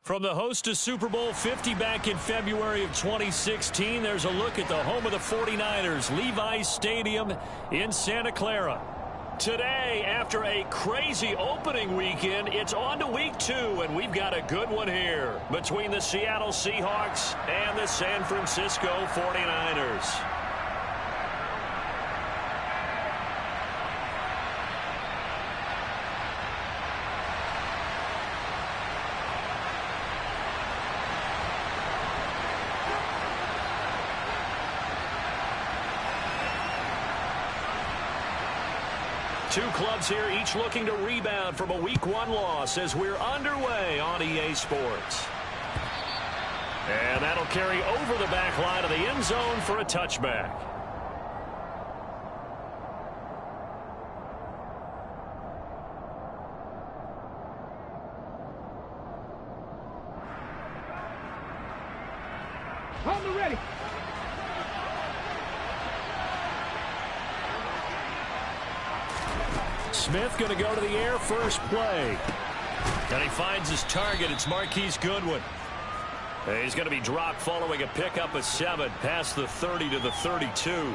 From the host to Super Bowl 50 back in February of 2016, there's a look at the home of the 49ers, Levi's Stadium in Santa Clara. Today, after a crazy opening weekend, it's on to week 2, and we've got a good one here between the Seattle Seahawks and the San Francisco 49ers. Two clubs here, each looking to rebound from a Week 1 loss as we're underway on EA Sports. And that'll carry over the back line of the end zone for a touchback. On the ready. Smith going to go to the air first play. And he finds his target. It's Marquise Goodwin. He's going to be dropped following a pickup of 7 past the 30 to the 32.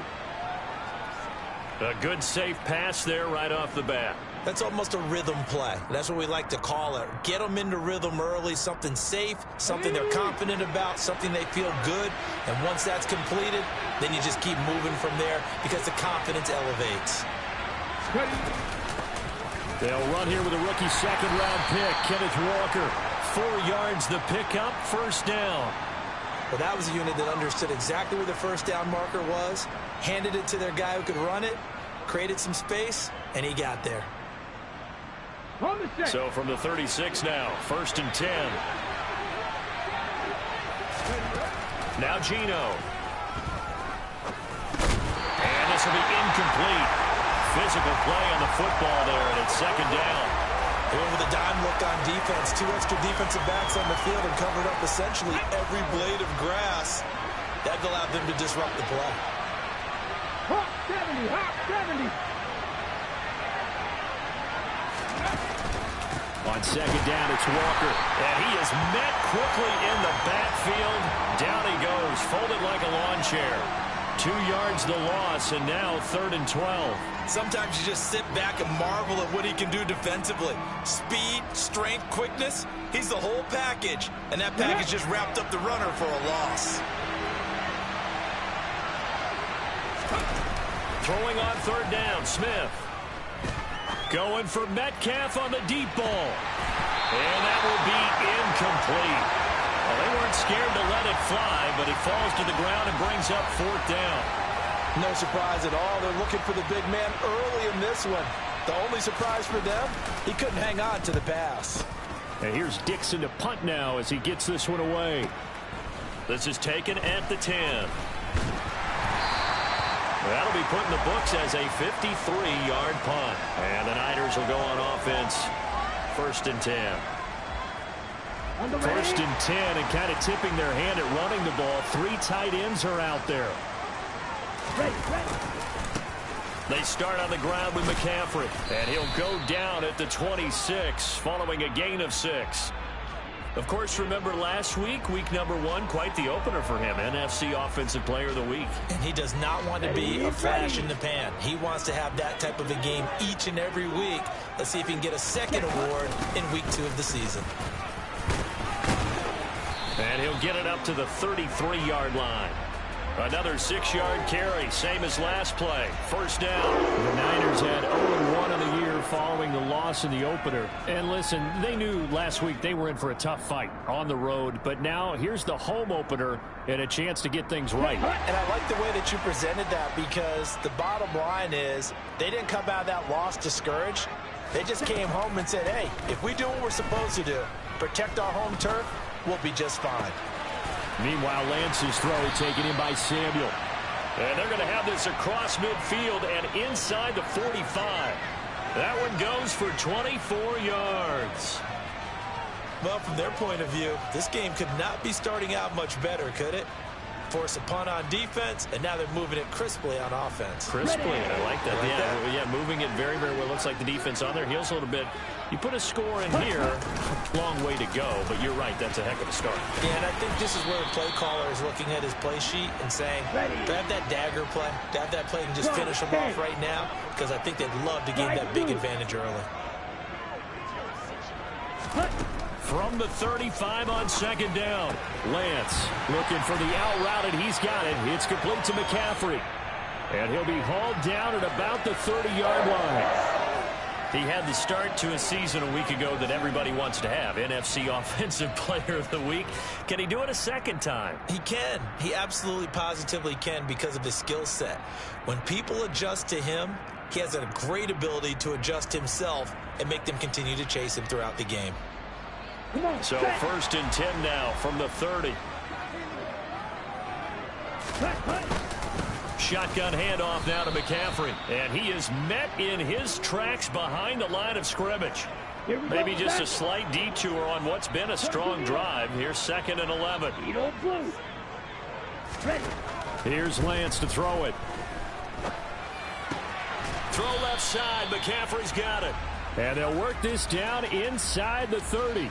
A good safe pass there right off the bat. That's almost a rhythm play. That's what we like to call it. Get them into rhythm early, something safe, something they're confident about, something they feel good. And once that's completed, then you just keep moving from there because the confidence elevates. They'll run here with a rookie second-round pick, Kenneth Walker. 4 yards the pickup, first down. Well, that was a unit that understood exactly where the first down marker was, handed it to their guy who could run it, created some space, and he got there. So from the 36 now, 1st and 10. Now Geno. And this will be incomplete. Physical play on the football there, and it's 2nd down. They went with a dime look on defense. 2 extra defensive backs on the field and covered up essentially every blade of grass. That allowed them to disrupt the play. Hawk 70, Hawk 70. On 2nd down, it's Walker. And he is met quickly in the backfield. Down he goes, folded like a lawn chair. 2 yards the loss, and now 3rd and 12. Sometimes you just sit back and marvel at what he can do defensively. Speed, strength, quickness, he's the whole package. And that package just wrapped up the runner for a loss. Throwing on 3rd down, Smith. Going for Metcalf on the deep ball. And that will be incomplete. Well, they weren't scared to let it fly, but it falls to the ground and brings up 4th down. No surprise at all. They're looking for the big man early in this one. The only surprise for them, he couldn't hang on to the pass. And here's Dixon to punt now as he gets this one away. This is taken at the 10. That'll be put in the books as a 53-yard punt. And the Niners will go on offense, 1st and 10. 1st and 10, and kind of tipping their hand at running the ball. 3 tight ends are out there. They start on the ground with McCaffrey, and he'll go down at the 26 following a gain of 6. Of course, remember last week, week number 1, quite the opener for him, NFC Offensive Player of the Week. And he does not want to be a flash in the pan. He wants to have that type of a game each and every week. Let's see if he can get a second award in week 2 of the season. And he'll get it up to the 33-yard line. Another 6-yard carry, same as last play. 1st down. The Niners had 0-1 in the year following the loss in the opener. And listen, they knew last week they were in for a tough fight on the road. But now here's the home opener and a chance to get things right. And I like the way that you presented that, because the bottom line is they didn't come out of that loss discouraged. They just came home and said, hey, if we do what we're supposed to do, protect our home turf, we'll be just fine. Meanwhile, Lance's throw taken in by Samuel. And they're going to have this across midfield and inside the 45. That one goes for 24 yards. Well, from their point of view, this game could not be starting out much better, could it? Force a punt on defense, and now they're moving it crisply on offense. Crisply, I like that. Yeah, moving it very, very well. Looks like the defense on their heels a little bit. You put a score in here, long way to go, but you're right, that's a heck of a start. Yeah, and I think this is where the play caller is looking at his play sheet and saying, grab that dagger play, grab that play and just finish them off right now, because I think they'd love to gain that big advantage early. From the 35 on second down, Lance looking for the out route, and he's got it. It's complete to McCaffrey. And he'll be hauled down at about the 30-yard line. He had the start to a season a week ago that everybody wants to have, NFC Offensive Player of the Week. Can he do it a second time? He can. He absolutely positively can because of his skill set. When people adjust to him, he has a great ability to adjust himself and make them continue to chase him throughout the game. So 1st and 10 now from the 30. Shotgun handoff now to McCaffrey. And he is met in his tracks behind the line of scrimmage. Maybe just a slight detour on what's been a strong drive. Here's 2nd and 11. Here's Lance to throw it. Throw left side. McCaffrey's got it. And they'll work this down inside the 30.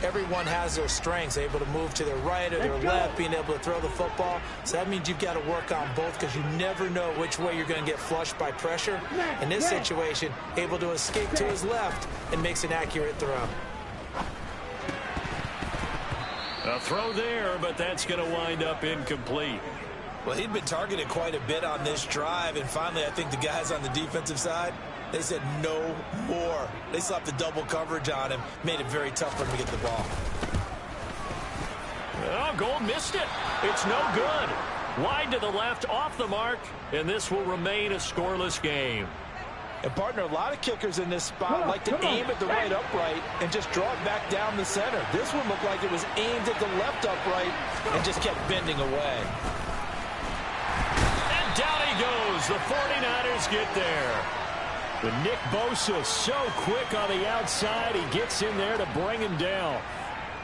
Everyone has their strengths, able to move to their right or their left, being able to throw the football. So that means you've got to work on both because you never know which way you're going to get flushed by pressure. In this situation, able to escape to his left and makes an accurate throw. A throw there, but that's going to wind up incomplete. Well, he'd been targeted quite a bit on this drive, and finally I think the guys on the defensive side, they said no more. They slapped the double coverage on him, made it very tough for him to get the ball. Oh, Gold missed it. It's no good. Wide to the left, off the mark, and this will remain a scoreless game. And, partner, a lot of kickers in this spot like to aim at the right upright and just draw it back down the center. This one looked like it was aimed at the left upright and just kept bending away. And down he goes. The 49ers get there. But Nick Bosa so quick on the outside. He gets in there to bring him down.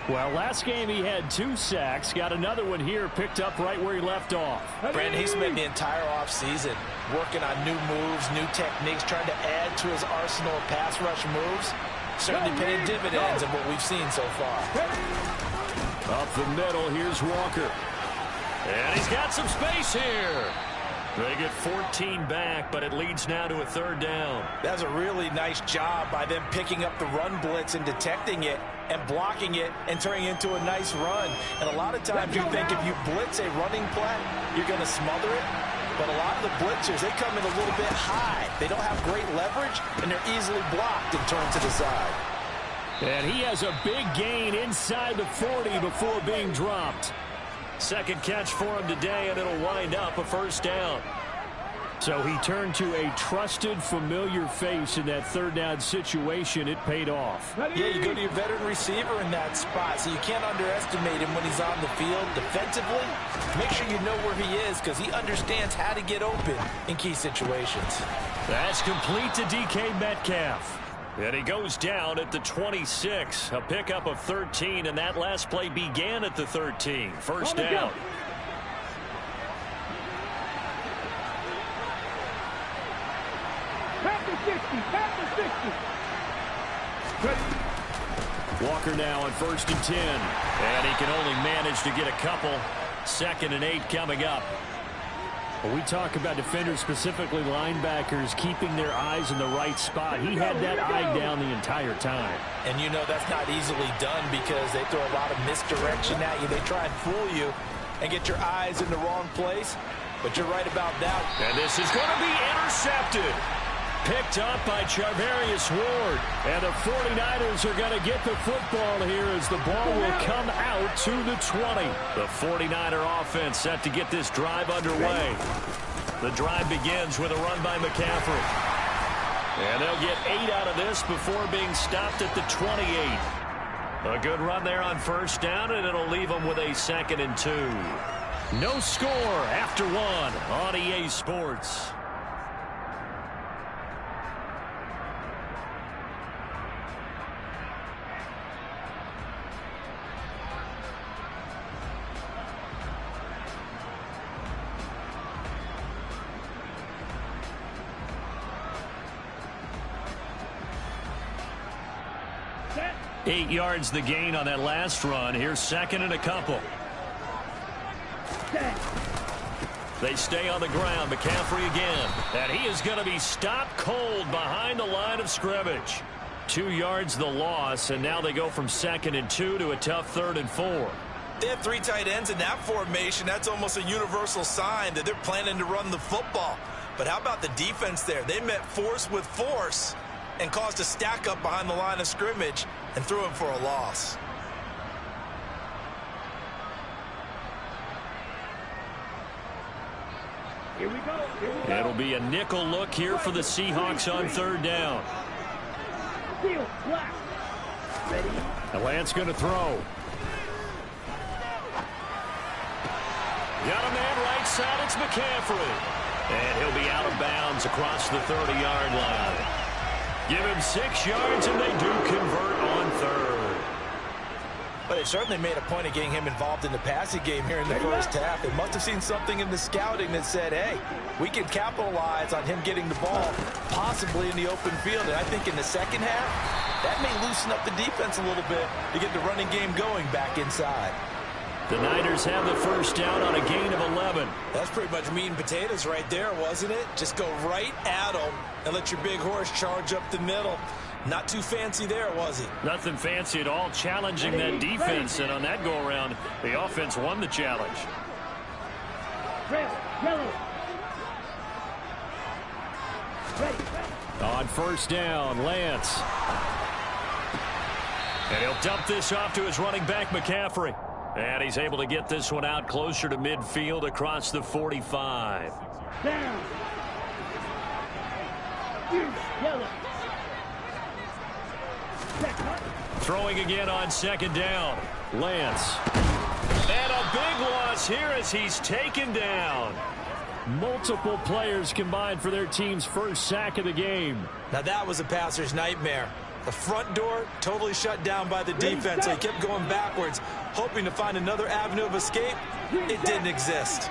Well, last game he had 2 sacks. Got another one here picked up right where he left off. Brandon, he spent the entire offseason working on new moves, new techniques, trying to add to his arsenal of pass rush moves. Certainly paying dividends of what we've seen so far. Up the middle, here's Walker. And he's got some space here. They get 14 back, but it leads now to a 3rd down. That's a really nice job by them picking up the run blitz and detecting it and blocking it and turning it into a nice run. And a lot of times you think if you blitz a running play, you're going to smother it. But a lot of the blitzers, they come in a little bit high. They don't have great leverage, and they're easily blocked and turned to the side. And he has a big gain inside the 40 before being dropped. 2nd catch for him today, and it'll wind up a 1st down. So he turned to a trusted, familiar face in that 3rd down situation. It paid off. Yeah, you go to your veteran receiver in that spot, so you can't underestimate him when he's on the field defensively. Make sure you know where he is because he understands how to get open in key situations. That's complete to DK Metcalf. And he goes down at the 26. A pickup of 13, and that last play began at the 13. 1st down. Walker now on 1st and 10. And he can only manage to get a couple. 2nd and 8 coming up. When we talk about defenders, specifically linebackers, keeping their eyes in the right spot, he had that eye down the entire time. And you know that's not easily done because they throw a lot of misdirection at you. They try and fool you and get your eyes in the wrong place. But you're right about that. And this is going to be intercepted. Picked up by Charvarius Ward. And the 49ers are going to get the football here as the ball will come out to the 20. The 49er offense set to get this drive underway. The drive begins with a run by McCaffrey. And they'll get 8 out of this before being stopped at the 28. A good run there on 1st down, and it'll leave them with a 2nd and 2. No score after 1 on EA Sports. 8 yards the gain on that last run. Here's second and a couple. They stay on the ground. McCaffrey again. And he is going to be stopped cold behind the line of scrimmage. 2 yards the loss, and now they go from 2nd and 2 to a tough 3rd and 4. They have 3 tight ends in that formation. That's almost a universal sign that they're planning to run the football. But how about the defense there? They met force with force and caused a stack up behind the line of scrimmage and threw him for a loss. Here we go. Here we go. It'll be a nickel look here for the Seahawks on 3rd down. Steel, black. Ready? Lance going to throw. Got a man right side. It's McCaffrey. And he'll be out of bounds across the 30-yard line. Give him 6 yards, and they do convert on 3rd. But they certainly made a point of getting him involved in the passing game here in the first half. They must have seen something in the scouting that said, hey, we can capitalize on him getting the ball, possibly in the open field. And I think in the second half, that may loosen up the defense a little bit to get the running game going back inside. The Niners have the first down on a gain of 11. That's pretty much meat and potatoes right there, wasn't it? Just go right at them and let your big horse charge up the middle. Not too fancy there, was it? Nothing fancy at all, challenging that defense. And on that go-around, the offense won the challenge. Red, yellow. Ready. On first down, Lance. And he'll dump this off to his running back, McCaffrey. And he's able to get this one out closer to midfield across the 45. Down. Yellow. Throwing again on 2nd down. Lance. And a big loss here as he's taken down. Multiple players combined for their team's first sack of the game. Now that was a passer's nightmare. The front door totally shut down by the defense. So he kept going backwards, hoping to find another avenue of escape. It didn't exist.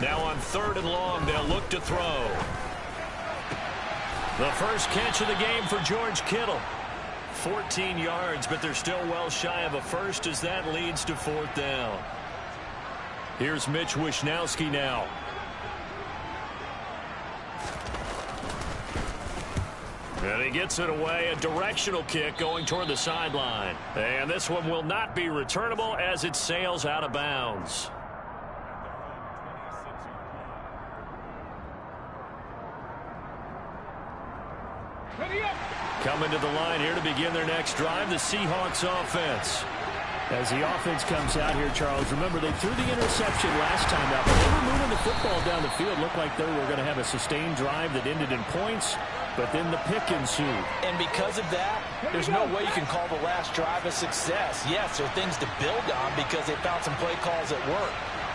Now on 3rd and long, they'll look to throw. The first catch of the game for George Kittle. 14 yards, but they're still well shy of a first as that leads to 4th down. Here's Mitch Wishnowski now. And he gets it away, a directional kick going toward the sideline. And this one will not be returnable as it sails out of bounds. Coming to the line here to begin their next drive, the Seahawks offense. As the offense comes out here, Charles, remember they threw the interception last time out, but they were moving the football down the field. Looked like they were going to have a sustained drive that ended in points, but then the pick ensued. And because of that, there's no way you can call the last drive a success. Yes, there are things to build on because they found some play calls that work.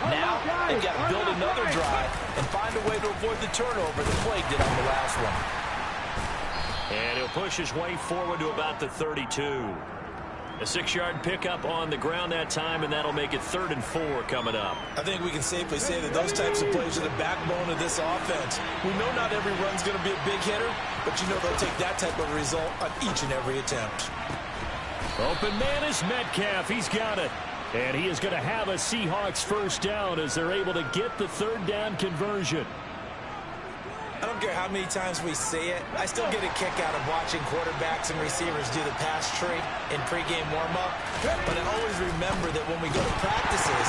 Now, they've got to build another drive and find a way to avoid the turnover that plagued it on the last one. And he'll push his way forward to about the 32. A 6-yard pickup on the ground that time, and that'll make it 3rd and 4 coming up. I think we can safely say that those types of plays are the backbone of this offense. We know not every run's going to be a big hitter, but you know they'll take that type of result on each and every attempt. Open man is Metcalf. He's got it. And he is going to have a Seahawks first down as they're able to get the 3rd down conversion. I don't care how many times we see it. I still get a kick out of watching quarterbacks and receivers do the pass tree in pregame warm-up. But I always remember that when we go to practices,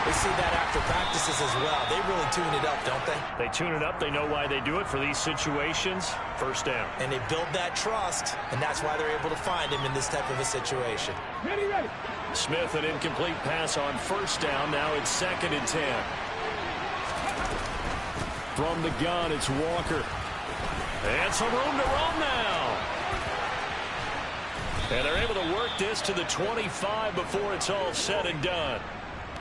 we see that after practices as well. They really tune it up, don't they? They tune it up. They know why they do it for these situations. First down. And they build that trust, and that's why they're able to find him in this type of a situation. Ready, ready. Smith, an incomplete pass on first down. Now it's 2nd and 10. From the gun, it's Walker. And some room to roam now. And they're able to work this to the 25 before it's all said and done.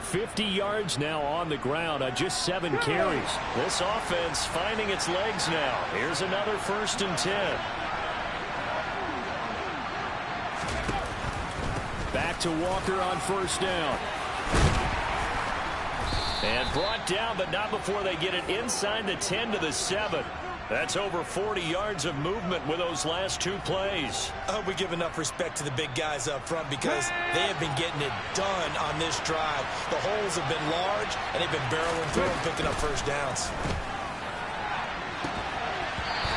50 yards now on the ground on just 7 carries. This offense finding its legs now. Here's another 1st and 10. Back to Walker on first down. And brought down, but not before they get it inside the 10 to the 7. That's over 40 yards of movement with those last 2 plays. I hope we give enough respect to the big guys up front because they have been getting it done on this drive. The holes have been large, and they've been barreling through and picking up first downs.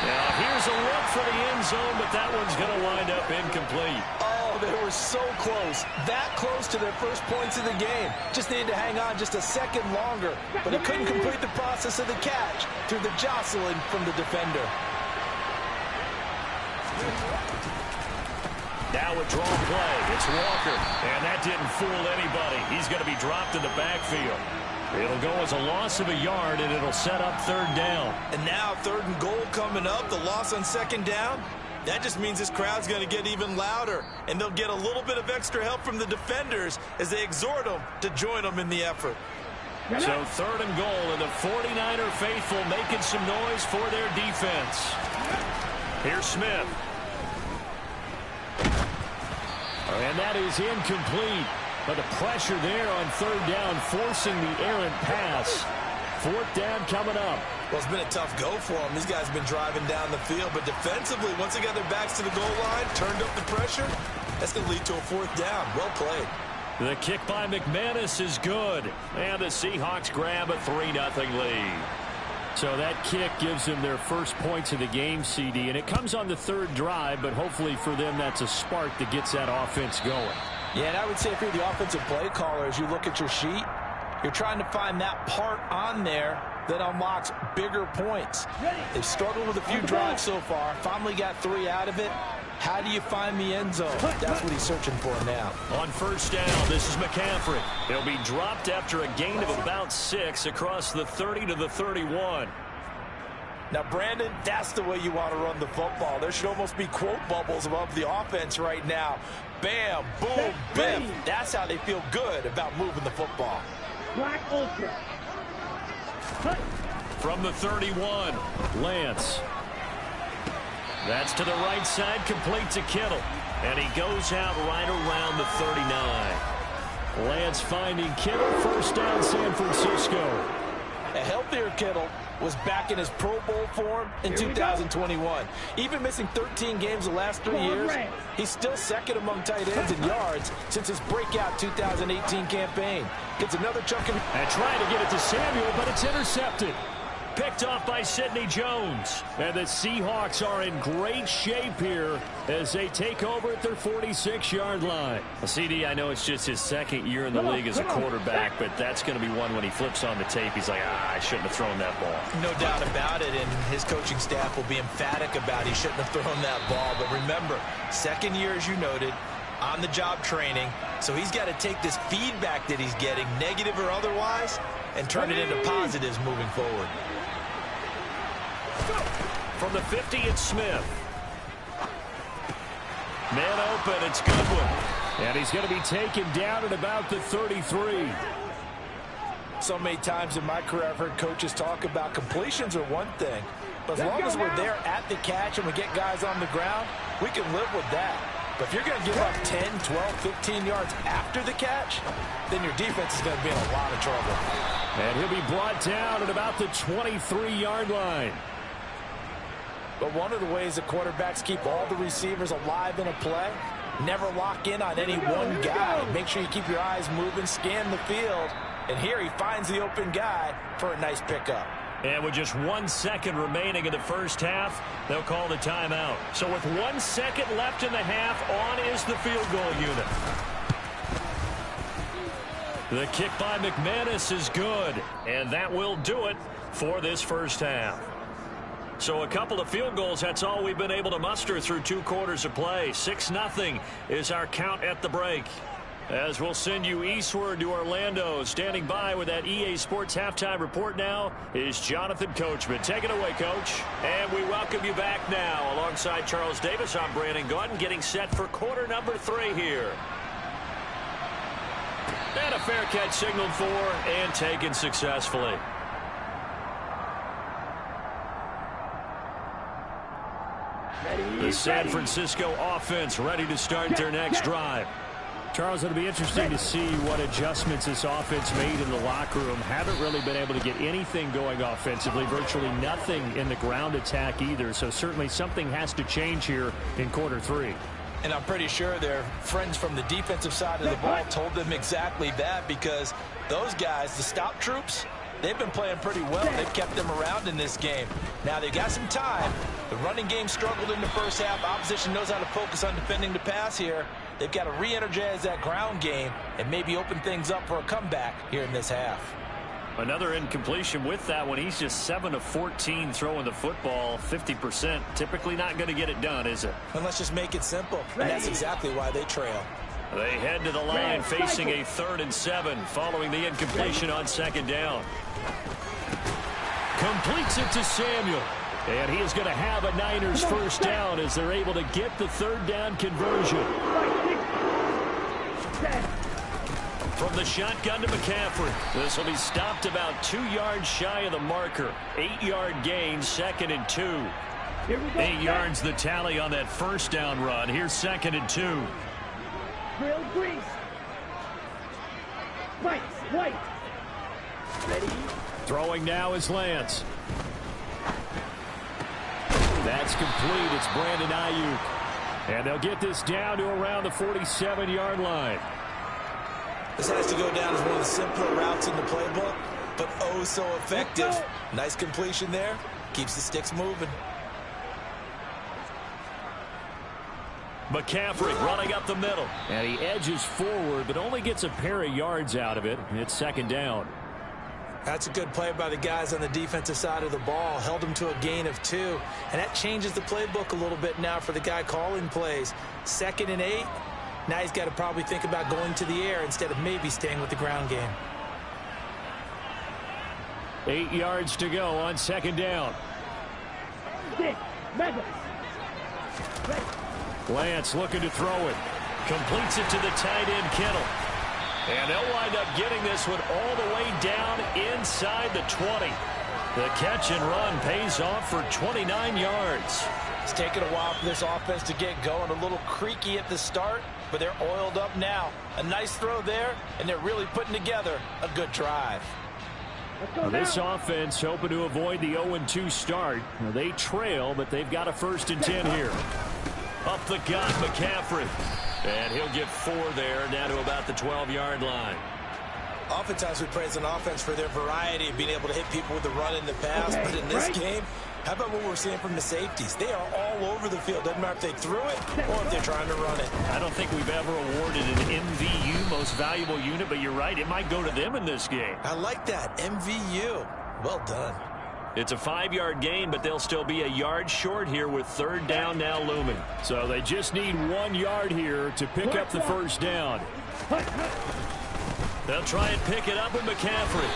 Now, here's a look for the end zone, but that one's going to wind up incomplete. Oh, they were so close. That close to their first points of the game. Just needed to hang on just a second longer, but he couldn't complete the process of the catch through the jostling from the defender. Now a draw play. It's Walker, and that didn't fool anybody. He's going to be dropped in the backfield. It'll go as a loss of a yard, and it'll set up 3rd down. And now 3rd and goal coming up, the loss on 2nd down. That just means this crowd's going to get even louder, and they'll get a little bit of extra help from the defenders as they exhort them to join them in the effort. So 3rd and goal, and the 49er faithful making some noise for their defense. Here's Smith. And that is incomplete. But the pressure there on 3rd down, forcing the errant pass. 4th down coming up. Well, it's been a tough go for them. These guys have been driving down the field, but defensively, once they got their backs to the goal line, turned up the pressure, that's going to lead to a 4th down. Well played. The kick by McManus is good. And the Seahawks grab a 3-0 lead. So that kick gives them their first points of the game, CD. And it comes on the 3rd drive, but hopefully for them that's a spark that gets that offense going. Yeah, and I would say if you're the offensive play caller, as you look at your sheet, you're trying to find that part on there that unlocks bigger points. They've struggled with a few drives so far. Finally got 3 out of it. How do you find the end zone? That's what he's searching for now. On 1st down, this is McCaffrey. He'll be dropped after a gain of about 6 across the 30 to the 31. Now, Brandon, that's the way you want to run the football. There should almost be quote bubbles above the offense right now. Bam, boom, biff. That's how they feel good about moving the football. Black Ultra. From the 31, Lance. That's to the right side, complete to Kittle. And he goes out right around the 39. Lance finding Kittle, 1st down, San Francisco. A healthier Kittle was back in his Pro Bowl form in 2021. Even missing 13 games the last 3 years, he's still 2nd among tight ends in yards since his breakout 2018 campaign. Gets another chunk of... And trying to get it to Samuel, but it's intercepted. Picked off by Sidney Jones. And the Seahawks are in great shape here as they take over at their 46-yard line. Well, CD, I know it's just his 2nd year in the league as a quarterback, but that's going to be one when he flips on the tape. He's like, I shouldn't have thrown that ball. No doubt about it, and his coaching staff will be emphatic about he shouldn't have thrown that ball. But remember, 2nd year, as you noted, on-the-job training. So he's got to take this feedback that he's getting, negative or otherwise, and turn it into positives moving forward. From the 50, it's Smith. Man open, it's Goodwin. And he's going to be taken down at about the 33. So many times in my career, I've heard coaches talk about completions are one thing. But as long as we're there at the catch and we get guys on the ground, we can live with that. But if you're going to give up 10, 12, 15 yards after the catch, then your defense is going to be in a lot of trouble. And he'll be brought down at about the 23-yard line. But one of the ways the quarterbacks keep all the receivers alive in a play, never lock in on any one guy. Make sure you keep your eyes moving, scan the field. And here he finds the open guy for a nice pickup. And with just 1 second remaining in the first half, they'll call the timeout. So with 1 second left in the half, on is the field goal unit. The kick by McManus is good, and that will do it for this first half. So a couple of field goals, that's all we've been able to muster through 2 quarters of play. 6-0 is our count at the break. As we'll send you eastward to Orlando. Standing by with that EA Sports halftime report now is Jonathan Coachman. Take it away, Coach. And we welcome you back now. Alongside Charles Davis, I'm Brandon Gaudin, getting set for quarter number 3 here. And a fair catch signaled for and taken successfully. The San Francisco offense ready to start their next drive. Charles, it'll be interesting to see what adjustments this offense made in the locker room. Haven't really been able to get anything going offensively, virtually nothing in the ground attack either. So certainly something has to change here in quarter 3. And I'm pretty sure their friends from the defensive side of the ball told them exactly that, because those guys, the stop troops, they've been playing pretty well. They've kept them around in this game. Now they've got some time. The running game struggled in the first half. Opposition knows how to focus on defending the pass here. They've got to re-energize that ground game and maybe open things up for a comeback here in this half. Another incompletion with that one. He's just 7 of 14 throwing the football, 50%. Typically not going to get it done, is it? And let's just make it simple. And that's exactly why they trail. They head to the line facing a 3rd and 7 following the incompletion on 2nd down. Completes it to Samuel. And he is going to have a Niners first down as they're able to get the 3rd down conversion. From the shotgun to McCaffrey. This will be stopped about 2 yards shy of the marker. 8-yard gain, 2nd and 2. 8 yards the tally on that first down run. Here's 2nd and 2. Grill grease. White. Ready. Throwing now is Lance. That's complete. It's Brandon Ayuk. And they'll get this down to around the 47-yard line. This has to go down as one of the simpler routes in the playbook, but oh so effective. Nice completion there. Keeps the sticks moving. McCaffrey running up the middle. And he edges forward, but only gets a pair of yards out of it. It's 2nd down. That's a good play by the guys on the defensive side of the ball. Held them to a gain of 2. And that changes the playbook a little bit now for the guy calling plays. 2nd and 8. Now he's got to probably think about going to the air instead of maybe staying with the ground game. 8 yards to go on 2nd down. Lance looking to throw it. Completes it to the tight end, Kittle. And they'll wind up getting this one all the way down inside the 20. The catch and run pays off for 29 yards. It's taken a while for this offense to get going. A little creaky at the start, but they're oiled up now. A nice throw there, and they're really putting together a good drive. This offense hoping to avoid the 0-2 start. They trail, but they've got a 1st and 10 here. Up the gut, McCaffrey. And he'll get 4 there, down to about the 12-yard line. Oftentimes we praise an offense for their variety of being able to hit people with the run and the pass, but in this game, how about what we're seeing from the safeties? They are all over the field. Doesn't matter if they threw it or if they're trying to run it. I don't think we've ever awarded an MVU, most valuable unit, but you're right, it might go to them in this game. I like that, MVU. Well done. It's a 5-yard gain, but they'll still be a yard short here with 3rd down now looming. So they just need 1 yard here to pick up the first down. They'll try and pick it up with McCaffrey.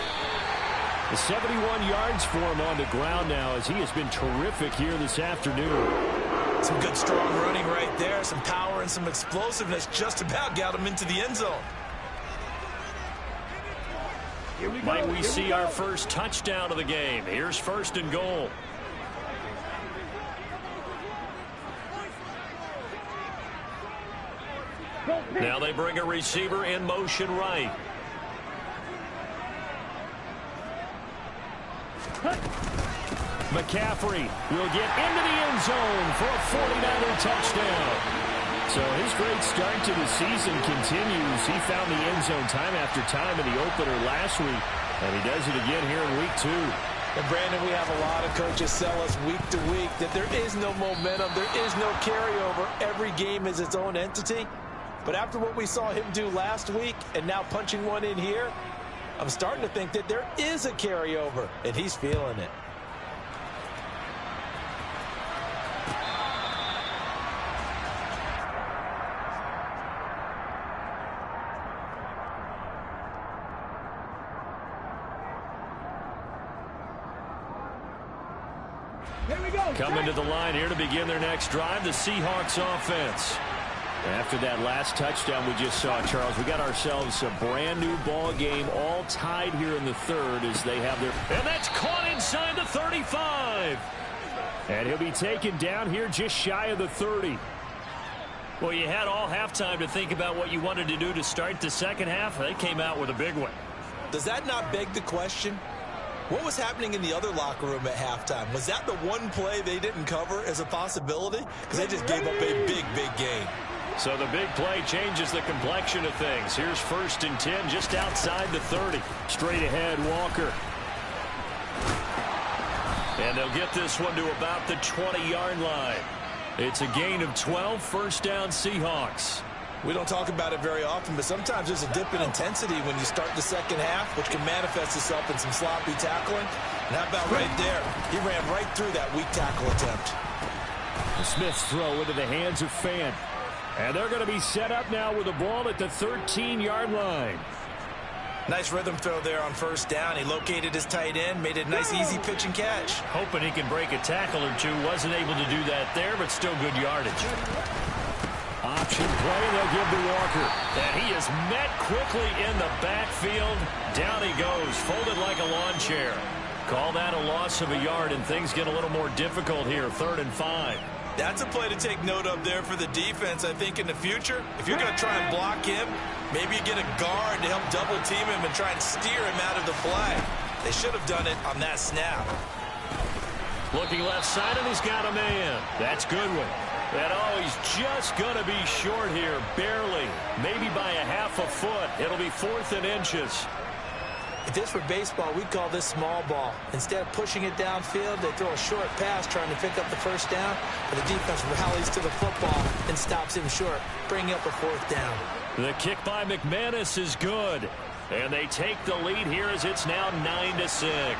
The 71 yards for him on the ground now as he has been terrific here this afternoon. Some good strong running right there. Some power and some explosiveness just about got him into the end zone. Might we see our first touchdown of the game? Here's 1st and goal. Now they bring a receiver in motion right. McCaffrey will get into the end zone for a 49er touchdown. So his great start to the season continues. He found the end zone time after time in the opener last week, and he does it again here in week 2. And Brandon, we have a lot of coaches sell us week to week that there is no momentum, there is no carryover. Every game is its own entity. But after what we saw him do last week and now punching one in here, I'm starting to think that there is a carryover, and he's feeling it. Coming to the line here to begin their next drive, the Seahawks offense. After that last touchdown we just saw, Charles, we got ourselves a brand new ball game, all tied here in the 3rd as they have their... And that's caught inside the 35. And he'll be taken down here just shy of the 30. Well, you had all halftime to think about what you wanted to do to start the second half. They came out with a big one. Does that not beg the question? What was happening in the other locker room at halftime? Was that the one play they didn't cover as a possibility? Because they just gave up a big, big game. So the big play changes the complexion of things. Here's 1st and 10 just outside the 30. Straight ahead, Walker. And they'll get this one to about the 20-yard line. It's a gain of 12, first down Seahawks. We don't talk about it very often, but sometimes there's a dip in intensity when you start the second half, which can manifest itself in some sloppy tackling. And how about right there? He ran right through that weak tackle attempt. The Smith's throw into the hands of Fant. And they're going to be set up now with the ball at the 13-yard line. Nice rhythm throw there on 1st down. He located his tight end, made it a nice, easy pitch and catch. Hoping he can break a tackle or two. Wasn't able to do that there, but still good yardage. Option play, they'll give to Walker. And he is met quickly in the backfield. Down he goes, folded like a lawn chair. Call that a loss of a yard, and things get a little more difficult here. 3rd and 5. That's a play to take note of there for the defense, I think, in the future. If you're going to try and block him, maybe you get a guard to help double-team him and try and steer him out of the play. They should have done it on that snap. Looking left side, and he's got a man. That's Goodwin. And, oh, he's just going to be short here, barely. Maybe by a half a foot. It'll be 4th and inches. If this were baseball, we'd call this small ball. Instead of pushing it downfield, they throw a short pass trying to pick up the 1st down, and the defense rallies to the football and stops him short, bringing up a 4th down. The kick by McManus is good, and they take the lead here as it's now 9-6.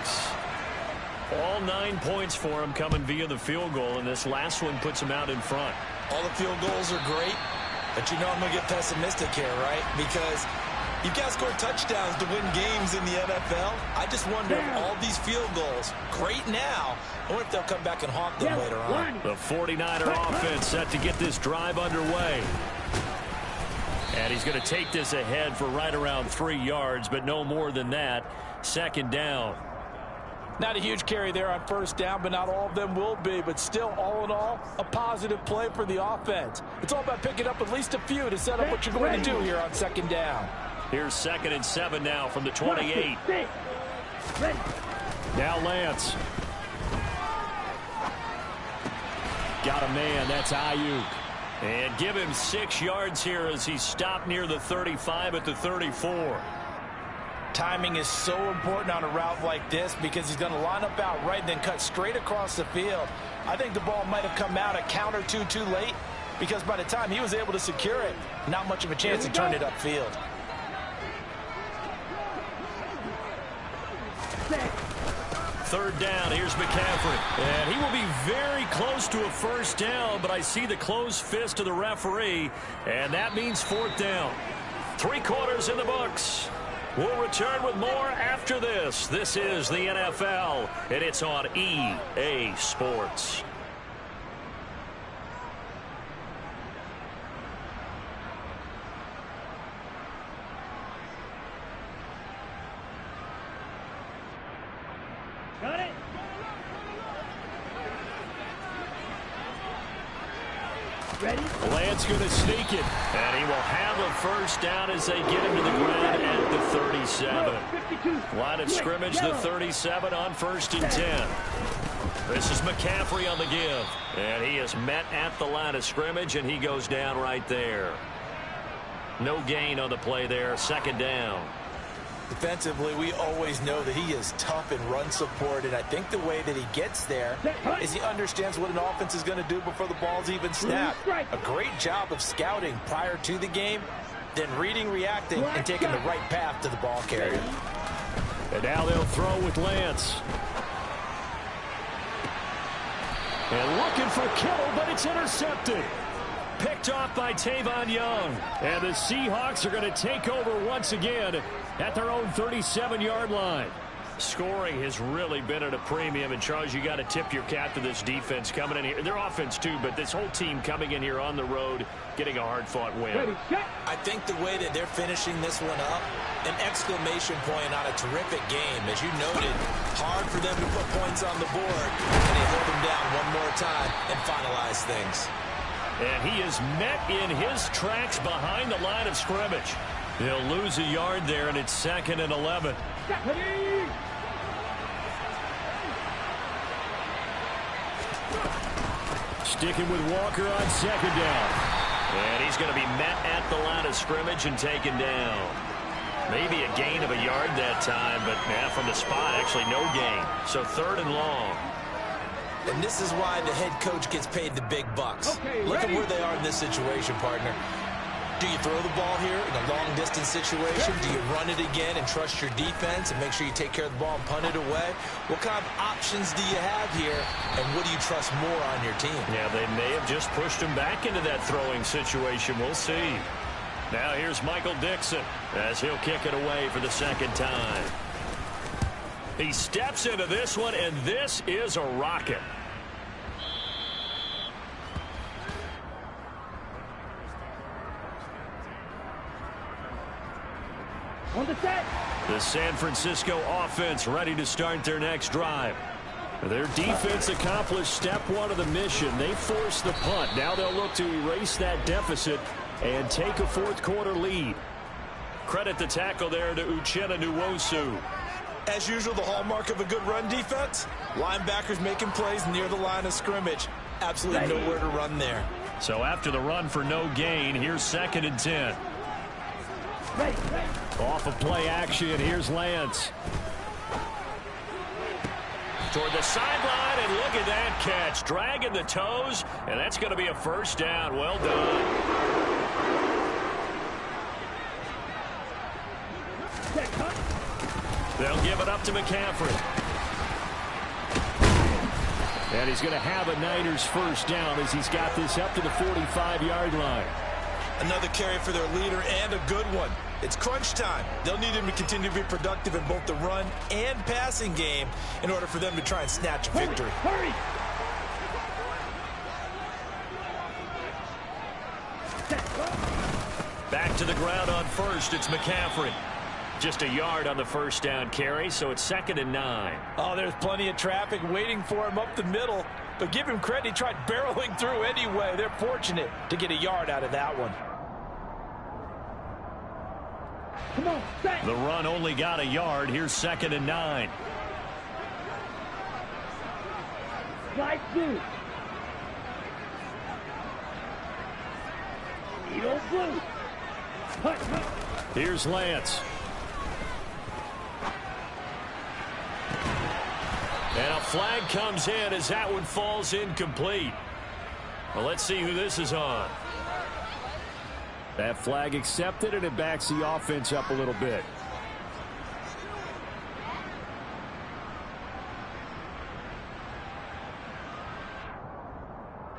All 9 points for him coming via the field goal, and this last one puts him out in front. All the field goals are great, but you know I'm going to get pessimistic here, right? Because you've got to score touchdowns to win games in the NFL. I just wonder if all these field goals, great now, or if they'll come back and haunt them later on. The 49er offense set to get this drive underway. And he's going to take this ahead for right around 3 yards, but no more than that. 2nd down. Not a huge carry there on 1st down, but not all of them will be. But still, all in all, a positive play for the offense. It's all about picking up at least a few to set up what you're going to do here on 2nd down. Here's 2nd and 7 now from the 28. Now Lance. Got a man. That's Ayuk. And give him 6 yards here as he stopped near the 35 at the 34. Timing is so important on a route like this because he's going to line up out right and then cut straight across the field. I think the ball might have come out a count or two too late because by the time he was able to secure it, not much of a chance to turn it upfield. Third down, here's McCaffrey. And he will be very close to a 1st down, but I see the closed fist of the referee, and that means 4th down. 3 quarters in the books. We'll return with more after this. This is the NFL, and it's on EA Sports. Got it. Ready? Lance going to sneak it, and he will have a 1st down as they get him to the ground at the 37. Line of scrimmage, the 37 on 1st and 10. This is McCaffrey on the give, and he is met at the line of scrimmage, and he goes down right there. No gain on the play there, 2nd down. Defensively, we always know that he is tough in run support, and I think the way that he gets there is he understands what an offense is going to do before the ball's even snapped. A great job of scouting prior to the game, then reading, reacting, and taking the right path to the ball carrier. And now they'll throw with Lance. And looking for Kittle, but it's intercepted. Picked off by Tavon Young. And the Seahawks are going to take over once again at their own 37-yard line. Scoring has really been at a premium. And, Charles, you got to tip your cap to this defense coming in here. Their offense, too, but this whole team coming in here on the road, getting a hard-fought win. I think the way that they're finishing this one up, an exclamation point on a terrific game. As you noted, hard for them to put points on the board. And they hold them down one more time and finalize things. And he is met in his tracks behind the line of scrimmage. He'll lose a yard there, and it's 2nd and 11. Sticking with Walker on 2nd down. And he's going to be met at the line of scrimmage and taken down. Maybe a gain of a yard that time, but from the spot, actually no gain. So 3rd and long. And this is why the head coach gets paid the big bucks. Okay, look ready? at where they are in this situation, partner. Do you throw the ball here in a long-distance situation? Do you run it again and trust your defense and make sure you take care of the ball and punt it away? What kind of options do you have here, and what do you trust more on your team? Yeah, they may have just pushed him back into that throwing situation. We'll see. Now here's Michael Dixon as he'll kick it away for the 2nd time. He steps into this one, and this is a rocket. On the set. The San Francisco offense ready to start their next drive. Their defense accomplished step 1 of the mission. They forced the punt. Now they'll look to erase that deficit and take a 4th quarter lead. Credit the tackle there to Uchenna Nwosu. As usual, the hallmark of a good run defense, linebackers making plays near the line of scrimmage. Absolutely nowhere to run there. So after the run for no gain, here's 2nd and 10. Ready. Off of play action, here's Lance. Toward the sideline, and look at that catch. Dragging the toes, and that's going to be a 1st down. Well done. They'll give it up to McCaffrey. And he's going to have a Niners 1st down as he's got this up to the 45-yard line. Another carry for their leader, and a good one. It's crunch time. They'll need him to continue to be productive in both the run and passing game in order for them to try and snatch a victory. Hurry. Back to the ground on 1st. It's McCaffrey. Just a yard on the 1st down carry, so it's 2nd and 9. Oh, there's plenty of traffic waiting for him up the middle. But give him credit, he tried barreling through anyway. They're fortunate to get a yard out of that one. Come on, set. The run only got a yard. Here's 2nd and 9. Slide through. Eagle blue. Punt. Here's Lance. And a flag comes in as that one falls incomplete. Well, let's see who this is on. That flag accepted, and it backs the offense up a little bit.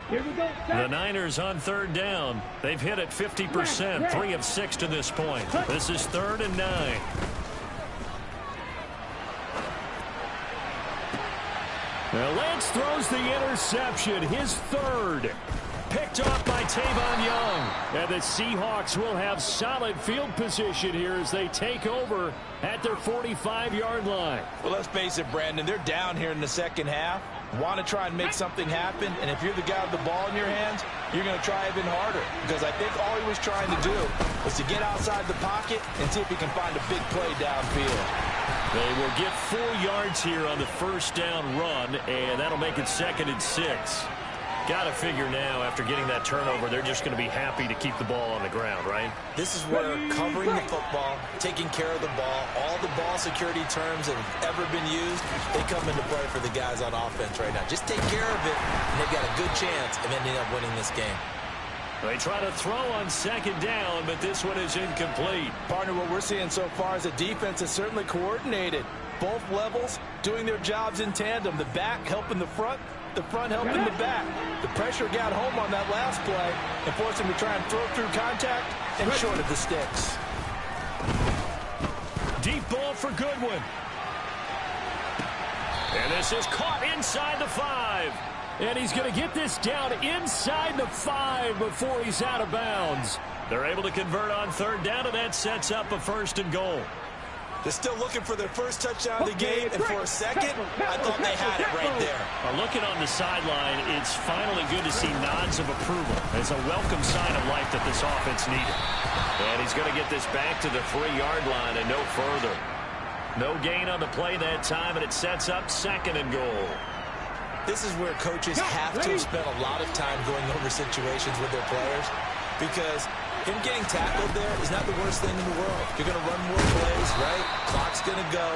Here we go. The Niners on 3rd down. They've hit it 50%, 3 of 6 to this point. This is 3rd and 9. Now Lance throws the interception, his 3rd. Picked off by Tavon Young. And the Seahawks will have solid field position here as they take over at their 45-yard line. Well, let's face it, Brandon, they're down here in the 2nd half. Want to try and make something happen, and if you're the guy with the ball in your hands, you're going to try even harder, because I think all he was trying to do was to get outside the pocket and see if he can find a big play downfield. They will get 4 yards here on the 1st down run, and that'll make it 2nd and 6. Got to figure now, after getting that turnover, they're just going to be happy to keep the ball on the ground, right? This is where covering the football, taking care of the ball, all the ball security terms that have ever been used, they come into play for the guys on offense right now. Just take care of it, and they've got a good chance of ending up winning this game. They try to throw on 2nd down, but this one is incomplete. Partner, what we're seeing so far is the defense is certainly coordinated. Both levels doing their jobs in tandem. The back helping the front helping the back. The pressure got home on that last play and forced him to try and throw through contact and short of the sticks. Deep ball for Goodwin. And this is caught inside the 5. And he's going to get this down inside the 5 before he's out of bounds. They're able to convert on 3rd down, and that sets up a 1st and goal. They're still looking for their first touchdown of the game, and for a second, I thought they had it right there. Looking on the sideline, it's finally good to see nods of approval. It's a welcome sign of life that this offense needed. And he's going to get this back to the 3-yard line and no further. No gain on the play that time, and it sets up 2nd and goal. This is where coaches have to spend a lot of time going over situations with their players, because him getting tackled there is not the worst thing in the world. You're going to run more plays, right? Clock's going to go.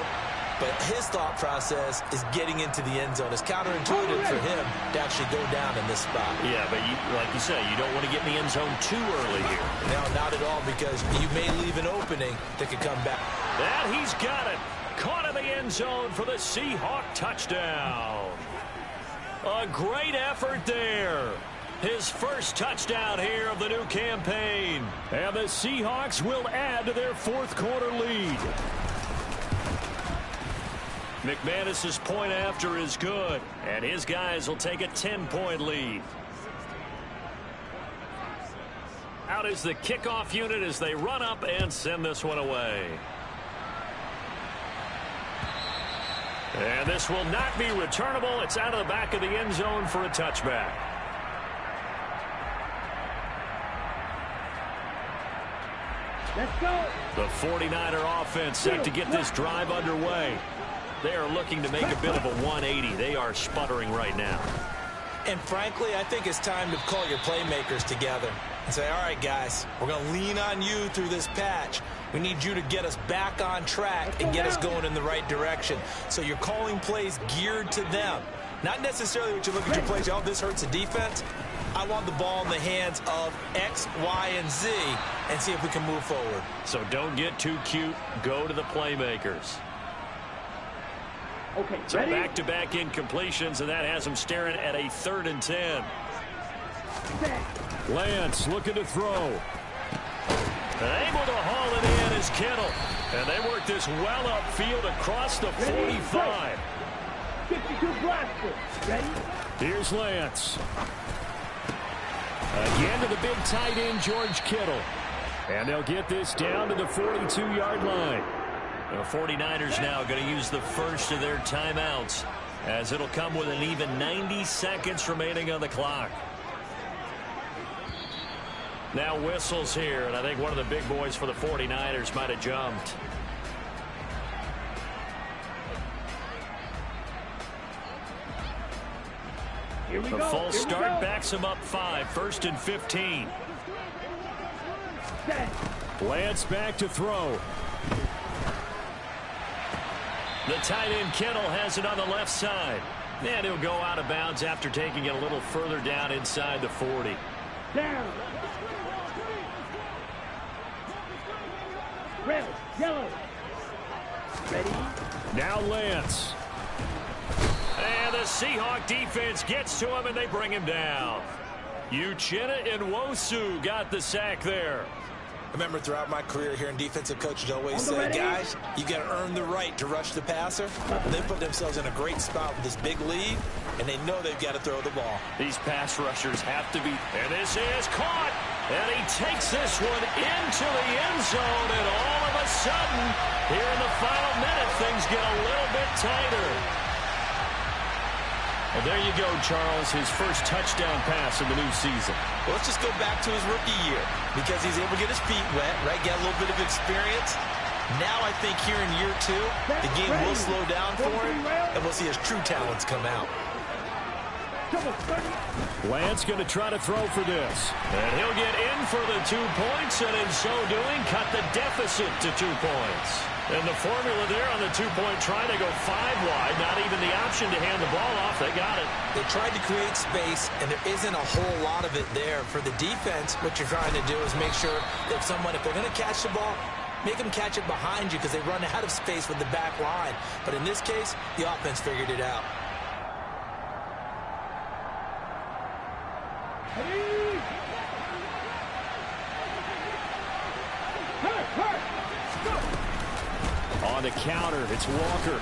But his thought process is getting into the end zone. It's counterintuitive for him to actually go down in this spot. Yeah, but like you say, you don't want to get in the end zone too early here. No, not at all, because you may leave an opening that could come back. And he's got it. Caught in the end zone for the Seahawk touchdown. A great effort there. His first touchdown here of the new campaign. And the Seahawks will add to their 4th quarter lead. McManus's point after is good. And his guys will take a 10-point lead. Out is the kickoff unit as they run up and send this one away. And this will not be returnable. It's out of the back of the end zone for a touchback. Let's go. The 49er offense set to get this drive underway. They are looking to make a bit of a 180. They are sputtering right now. And frankly, I think it's time to call your playmakers together and say, all right, guys, we're going to lean on you through this patch. We need you to get us back on track and get us going in the right direction. So you're calling plays geared to them. Not necessarily what you look at your plays, oh, this hurts the defense. I want the ball in the hands of X, Y, and Z and see if we can move forward. So don't get too cute. Go to the playmakers. Okay, so ready? Back-to-back incompletions, and that has them staring at a 3rd and 10. Lance looking to throw. Able to haul it in is Kittle. And they work this well upfield across the 45. 52 blaster. Ready? Here's Lance. Again to the big tight end, George Kittle. And they'll get this down to the 42-yard line. The 49ers now going to use the first of their timeouts, as it'll come with an even 90 seconds remaining on the clock. Now whistles here, and I think one of the big boys for the 49ers might have jumped. The false start backs him up 5, 1st and 15. Lance back to throw. The tight end Kittle has it on the left side. And he'll go out of bounds after taking it a little further down inside the 40. Down. Red, yellow. Ready? Now Lance. And the Seahawk defense gets to him, and they bring him down. Uchenna Nwosu got the sack there. I remember throughout my career here in defensive coaches always say, guys, you got to earn the right to rush the passer. They put themselves in a great spot with this big lead, and they know they've got to throw the ball. These pass rushers have to be. And this is caught. And he takes this one into the end zone. And all of a sudden, here in the final minute, things get a little bit tighter. And there you go, Charles, his first touchdown pass in the new season. Well, let's just go back to his rookie year, because he's able to get his feet wet, right, get a little bit of experience. Now I think here in year 2, the game will slow down for him, and we'll see his true talents come out. Lance going to try to throw for this. And he'll get in for the 2 points, and in so doing, cut the deficit to 2 points. And the formula there on the 2-point try to go 5 wide. Not even the option to hand the ball off. They got it. They tried to create space, and there isn't a whole lot of it there. For the defense, what you're trying to do is make sure that if they're going to catch the ball, make them catch it behind you, because they run out of space with the back line. But in this case, the offense figured it out. On the counter, it's Walker.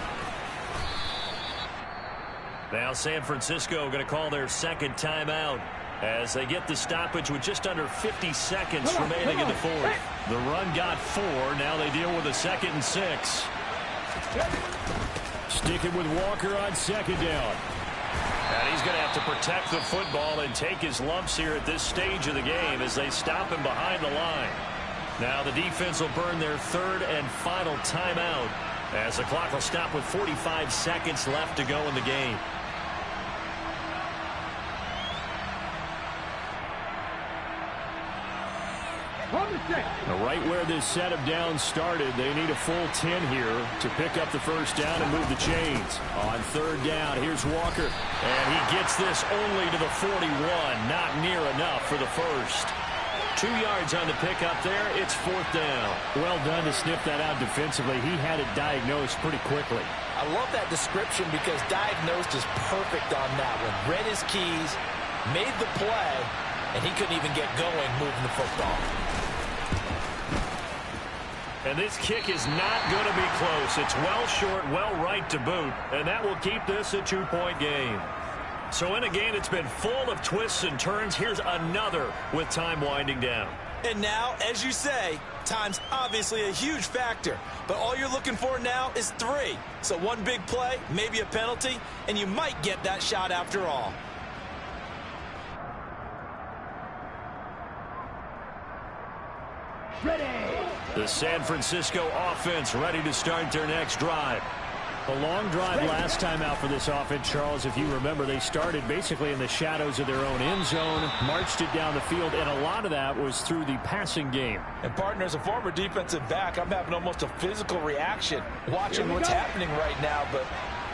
Now San Francisco going to call their second timeout. as they get the stoppage with just under 50 seconds remaining in the fourth. The run got 4. Now they deal with a 2nd and 6. Sticking with Walker on 2nd down. And he's going to have to protect the football and take his lumps here at this stage of the game as they stop him behind the line. Now the defense will burn their 3rd and final timeout as the clock will stop with 45 seconds left to go in the game. Right where this set of downs started, they need a full 10 here to pick up the first down and move the chains. On 3rd down, here's Walker. And he gets this only to the 41. Not near enough for the first. 2 yards on the pickup there. It's 4th down. Well done to sniff that out defensively. He had it diagnosed pretty quickly. I love that description because diagnosed is perfect on that one. Read his keys, made the play, and he couldn't even get going moving the football. And this kick is not going to be close. It's well short, well right to boot, and that will keep this a 2-point game. So in a game that's been full of twists and turns, here's another with time winding down. And now, as you say, time's obviously a huge factor. But all you're looking for now is 3. So one big play, maybe a penalty, and you might get that shot after all. Ready. The San Francisco offense ready to start their next drive. A long drive last time out for this offense, Charles. If you remember, they started basically in the shadows of their own end zone, marched it down the field, and a lot of that was through the passing game. And, partner, as a former defensive back, I'm having almost a physical reaction watching what's happening right now. But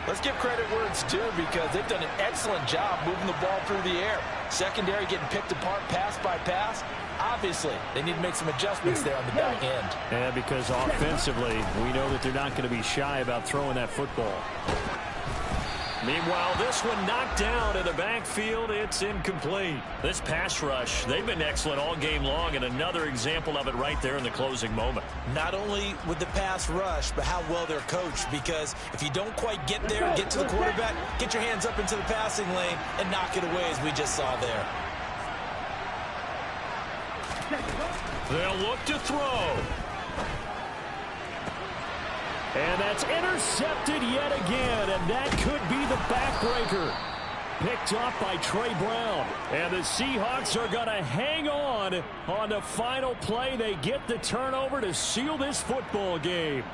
let's give credit where it's due because they've done an excellent job moving the ball through the air. Secondary getting picked apart pass by pass. Obviously, they need to make some adjustments there on the back end. And because offensively, we know that they're not going to be shy about throwing that football. Meanwhile, this one knocked down in the backfield. It's incomplete. This pass rush, they've been excellent all game long, and another example of it right there in the closing moment. Not only with the pass rush, but how well they're coached, because if you don't quite get there and get to the quarterback, get your hands up into the passing lane and knock it away as we just saw there. They'll look to throw. And that's intercepted yet again, and that could be the backbreaker. Picked off by Trey Brown. And the Seahawks are going to hang on the final play. They get the turnover to seal this football game.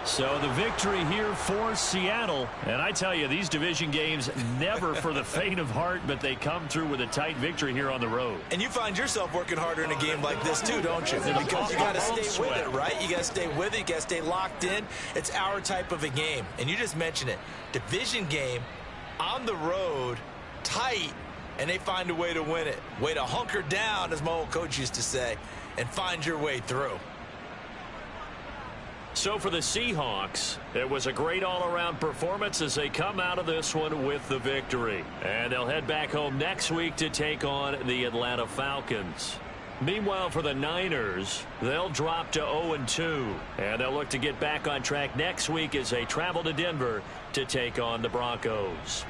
So the victory here for Seattle. And I tell you, these division games never for the faint of heart, but they come through with a tight victory here on the road. And you find yourself working harder in a game like this too, don't you? Because you got to stay with it, right? You got to stay with it. You got to stay locked in. It's our type of a game. And you just mentioned it. Division game, on the road, tight, and they find a way to win it. Way to hunker down, as my old coach used to say, and find your way through. So for the Seahawks, it was a great all-around performance as they come out of this one with the victory. And they'll head back home next week to take on the Atlanta Falcons. Meanwhile, for the Niners, they'll drop to 0-2. And they'll look to get back on track next week as they travel to Denver to take on the Broncos.